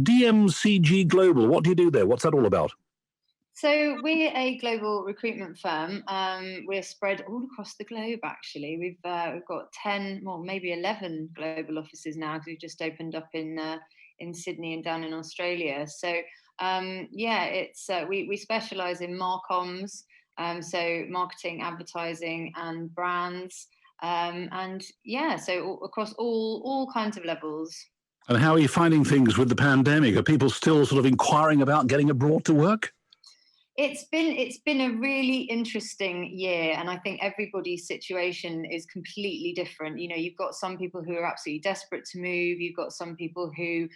DMCG Global, what do you do there? What's that all about? So we're a global recruitment firm. We're spread all across the globe. Actually, we've got 10, well, maybe 11 global offices now because we've just opened up in Sydney and down in Australia. So it's we specialise in marcoms, so marketing, advertising, and brands, so across all kinds of levels. And how are you finding things with the pandemic? Are people still sort of inquiring about getting abroad to work? It's been a really interesting year, and I think everybody's situation is completely different. You know, you've got some people who are absolutely desperate to move. You've got some people who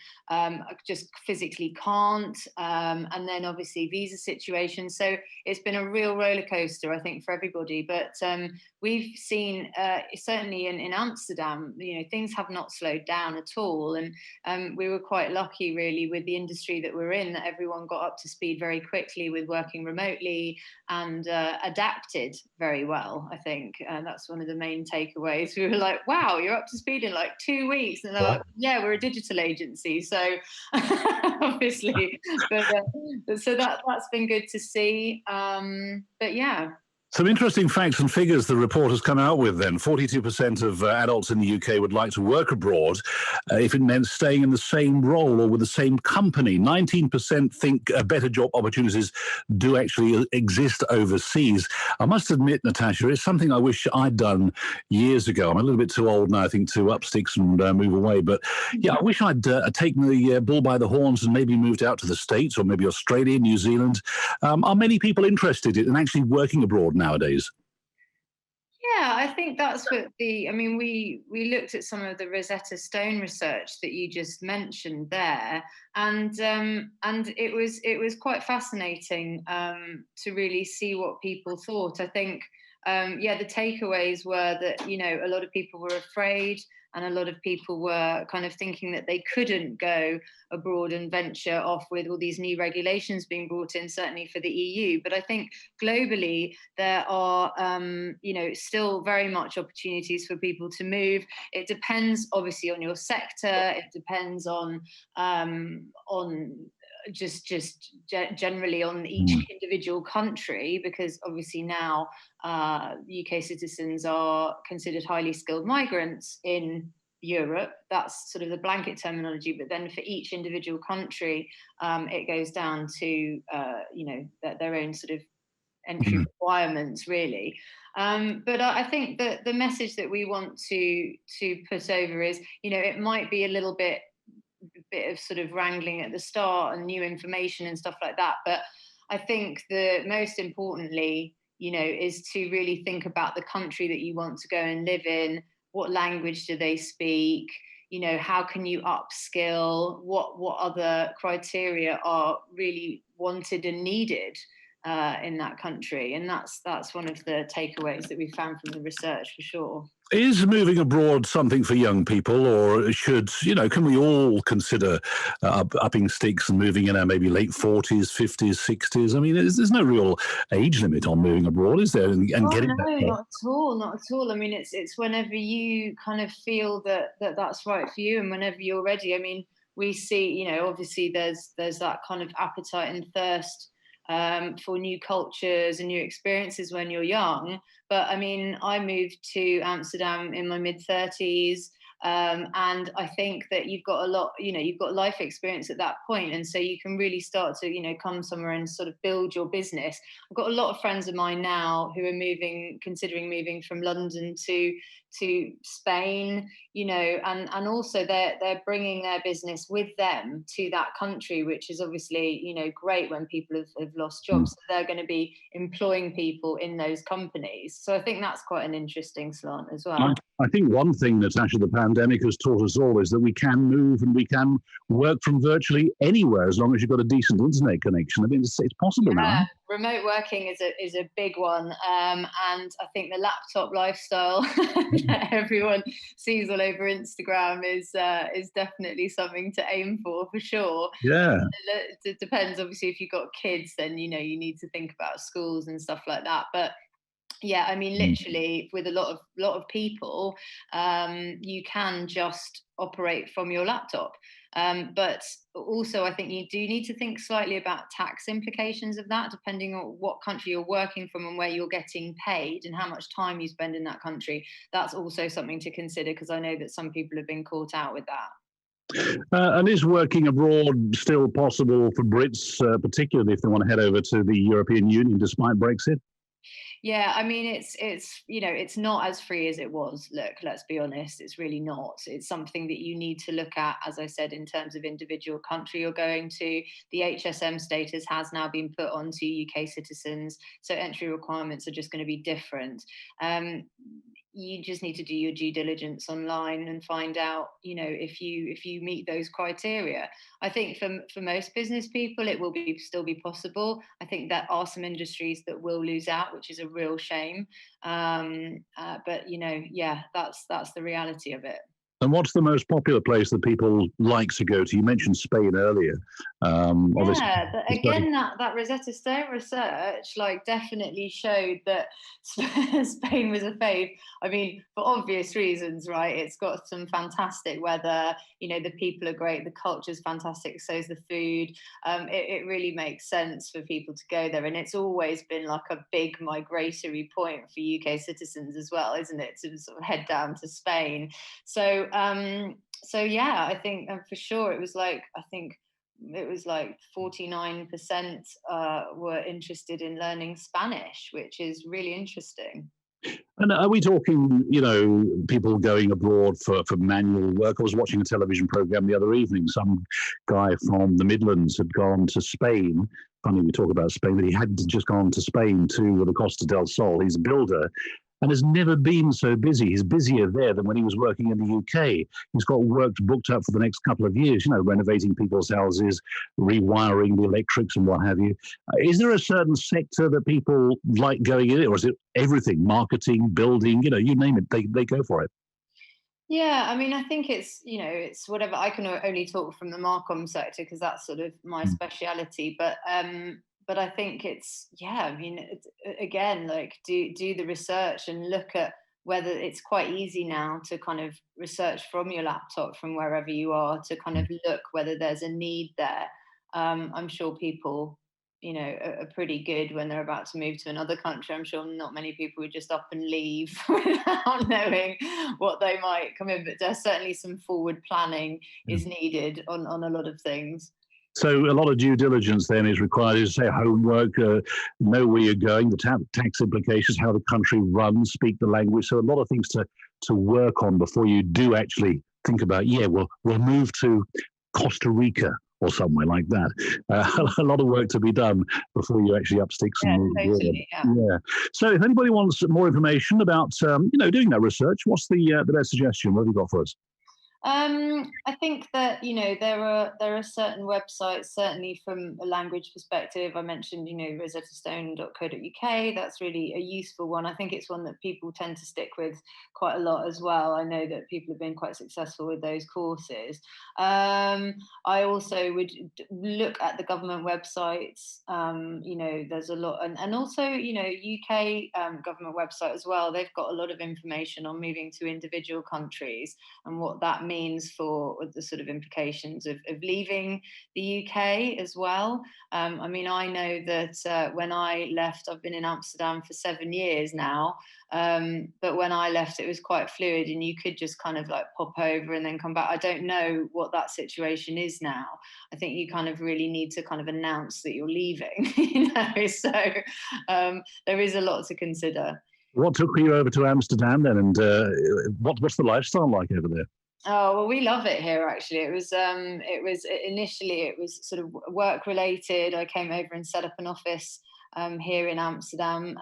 just physically can't, and then obviously visa situations. So it's been a real roller coaster, I think, for everybody. But we've seen certainly in Amsterdam, you know, things have not slowed down at all, and we were quite lucky, really, with the industry that we're in, that everyone got up to speed very quickly with working remotely and adapted very well. I think that's one of the main takeaways. We were like, wow, you're up to speed in like 2 weeks. And they're like, yeah, we're a digital agency. So obviously, so that's been good to see. But yeah. Some interesting facts and figures the report has come out with then. 42% of adults in the UK would like to work abroad if it meant staying in the same role or with the same company. 19% think better job opportunities do actually exist overseas. I must admit, Natasha, it's something I wish I'd done years ago. I'm a little bit too old now, I think, to up sticks and move away. But yeah, I wish I'd taken the bull by the horns and maybe moved out to the States or maybe Australia, New Zealand. Are many people interested in actually working abroad nowadays? Yeah, I think that's what we looked at some of the Rosetta Stone research that you just mentioned there, and it was quite fascinating to really see what people thought. I think the takeaways were that, you know, a lot of people were afraid, and a lot of people were kind of thinking that they couldn't go abroad and venture off with all these new regulations being brought in, certainly for the EU. But I think globally there are, still very much opportunities for people to move. It depends, obviously, on your sector. It depends on just generally on each individual country, because obviously now UK citizens are considered highly skilled migrants in Europe. That's sort of the blanket terminology, but then for each individual country it goes down to their own sort of entry requirements, really. But I think that the message that we want to put over is, you know, it might be a little bit of sort of wrangling at the start and new information and stuff like that, but I think the most importantly, you know, is to really think about the country that you want to go and live in. What language do they speak? You know, how can you upskill? What other criteria are really wanted and needed in that country? And that's one of the takeaways that we found from the research, for sure. Is moving abroad something for young people, or can we all consider upping sticks and moving in our maybe late 40s, 50s, 60s? I mean, there's no real age limit on moving abroad, is there? No, not at all, not at all. I mean, it's whenever you kind of feel that's right for you, and whenever you're ready. I mean, we see, you know, obviously there's that kind of appetite and thirst for new cultures and new experiences when you're young. But I mean, I moved to Amsterdam in my mid-30s. And I think that you've got you've got life experience at that point. And so you can really start to, you know, come somewhere and sort of build your business. I've got a lot of friends of mine now who are considering moving from London to Spain, you know, and also they're bringing their business with them to that country, which is obviously, you know, great when people have lost jobs. So they're going to be employing people in those companies. So I think that's quite an interesting slant as well. I think one thing that actually the pandemic has taught us all is that we can move and we can work from virtually anywhere as long as you've got a decent internet connection. I mean, it's possible now. Remote working is a big one, and I think the laptop lifestyle that everyone sees all over Instagram is definitely something to aim for sure. Yeah, it depends. Obviously, if you've got kids, then you know you need to think about schools and stuff like that. But yeah, I mean, literally, with a lot of people, you can just operate from your laptop. But also, I think you do need to think slightly about tax implications of that, depending on what country you're working from and where you're getting paid and how much time you spend in that country. That's also something to consider, because I know that some people have been caught out with that. And is working abroad still possible for Brits, particularly if they want to head over to the European Union despite Brexit? Yeah, I mean, it's it's not as free as it was. Look, let's be honest, it's really not. It's something that you need to look at, as I said, in terms of individual country you're going to. The HSM status has now been put onto UK citizens, so entry requirements are just going to be different. Um, you just need to do your due diligence online and find out, if you meet those criteria. I think for most business people, it will be still be possible. I think there are some industries that will lose out, which is a real shame. But yeah, that's the reality of it. And what's the most popular place that people like to go to? You mentioned Spain earlier. Obviously, Yeah, but it's very, again, that Rosetta Stone research definitely showed that Spain was a fave. I mean, for obvious reasons, right? It's got some fantastic weather. The people are great. The culture's fantastic. So is the food. It really makes sense for people to go there, and it's always been like a big migratory point for UK citizens as well, isn't it? To sort of head down to Spain. So yeah, I think for sure it was like 49% were interested in learning Spanish, which is really interesting. and are we talking, people going abroad for manual work? I was watching a television program the other evening. Some guy from the Midlands had gone to Spain. Funny we talk about Spain, but he had just gone to Spain to the Costa del Sol. He's a builder and has never been so busy. He's busier there than when he was working in the UK. He's got work booked up for the next couple of years, renovating people's houses, rewiring the electrics and what have you. Is there a certain sector that people like going in, or is it everything, marketing, building, you name it, they go for it? Yeah, I mean, I think it's whatever. I can only talk from the Marcom sector because that's sort of my speciality. But I think it's yeah. I mean, again, like do the research and look at whether it's quite easy now to kind of research from your laptop from wherever you are to kind of look whether there's a need there. I'm sure people are pretty good when they're about to move to another country. I'm sure not many people would just up and leave without knowing what they might come in, but there's certainly some forward planning is needed on a lot of things. So a lot of due diligence then is required, as say homework, know where you're going, the tax implications, how the country runs, speak the language. So a lot of things to work on before you do actually think about, we'll move to Costa Rica or somewhere like that. A lot of work to be done before you actually up sticks and Yeah, move forward. totally. Yeah. Yeah. So if anybody wants more information about, doing that research, what's the best suggestion? What have you got for us? I think that there are certain websites, certainly from a language perspective. I mentioned rosettastone.co.uk. That's really a useful one. I think it's one that people tend to stick with quite a lot as well. I know that people have been quite successful with those courses. I also would look at the government websites. There's a lot, and also UK government website as well. They've got a lot of information on moving to individual countries and what that means for the sort of implications of leaving the UK as well. I mean, I know that when I left, I've been in Amsterdam for 7 years now, but when I left, it was quite fluid and you could just kind of like pop over and then come back. I don't know what that situation is now. I think you kind of really need to kind of announce that you're leaving, so there is a lot to consider. What took you over to Amsterdam then, and what's the lifestyle like over there? Oh, well, we love it here, actually. Initially, it was sort of work related. I came over and set up an office here in Amsterdam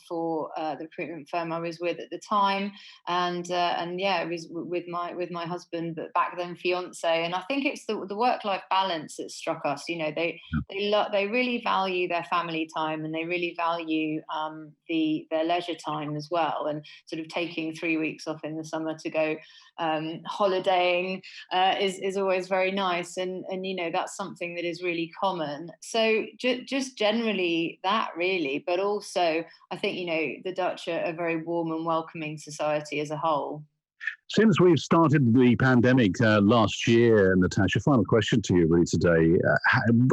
for the recruitment firm I was with at the time, and yeah, it was with my husband, but back then fiance. And I think it's the work life balance that struck us. They really value their family time, and they really value their leisure time as well. And sort of taking 3 weeks off in the summer to go holidaying is always very nice, and that's something that is really common. So just generally that really, but also I think the Dutch are a very warm and welcoming society as a whole. Since we've started the pandemic last year, Natasha, final question to you really today.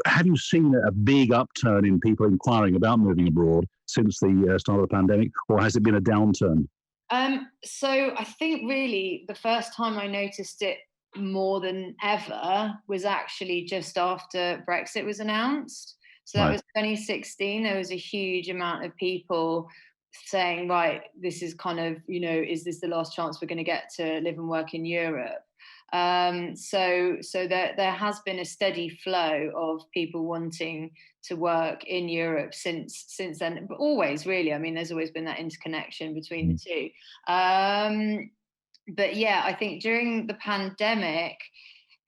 Have you seen a big upturn in people inquiring about moving abroad since the start of the pandemic, or has it been a downturn? So I think really the first time I noticed it more than ever was actually just after Brexit was announced. So that Right. was 2016. There was a huge amount of people saying, right, this is kind of, is this the last chance we're going to get to live and work in Europe? So there has been a steady flow of people wanting to work in Europe since then, but always really. I mean, there's always been that interconnection between the two. But yeah, I think during the pandemic,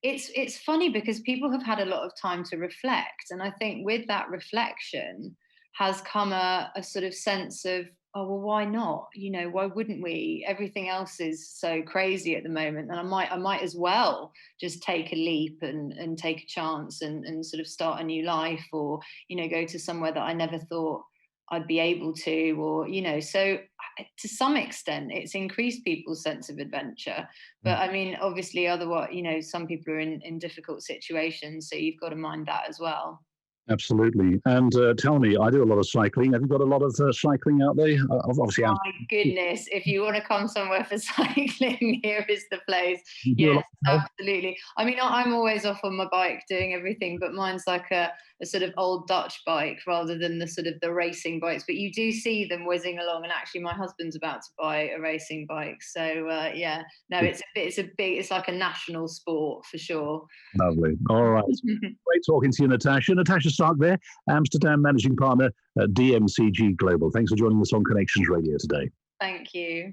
it's funny because people have had a lot of time to reflect, and I think with that reflection has come a sort of sense of, oh well, why not? Why wouldn't we? Everything else is so crazy at the moment, and I might as well just take a leap and take a chance and sort of start a new life, or go to somewhere that I never thought I'd be able to, or so to some extent it's increased people's sense of adventure. But I mean, obviously, otherwise, some people are in difficult situations, so you've got to mind that as well. Absolutely. And tell me, I do a lot of cycling. Have you got a lot of cycling out there? Obviously, My goodness, if you want to come somewhere for cycling, here is the place. you do a Yes, lot. absolutely. I mean, I'm always off on my bike doing everything, but mine's like a sort of old Dutch bike rather than the sort of the racing bikes. But you do see them whizzing along, and actually, my husband's about to buy a racing bike. So yeah, no, it's like a national sport for sure. Lovely. All right. Great talking to you, Natasha. Natasha Stark there, Amsterdam Managing Partner at DMCG Global. Thanks for joining us on Connections Radio today. Thank you.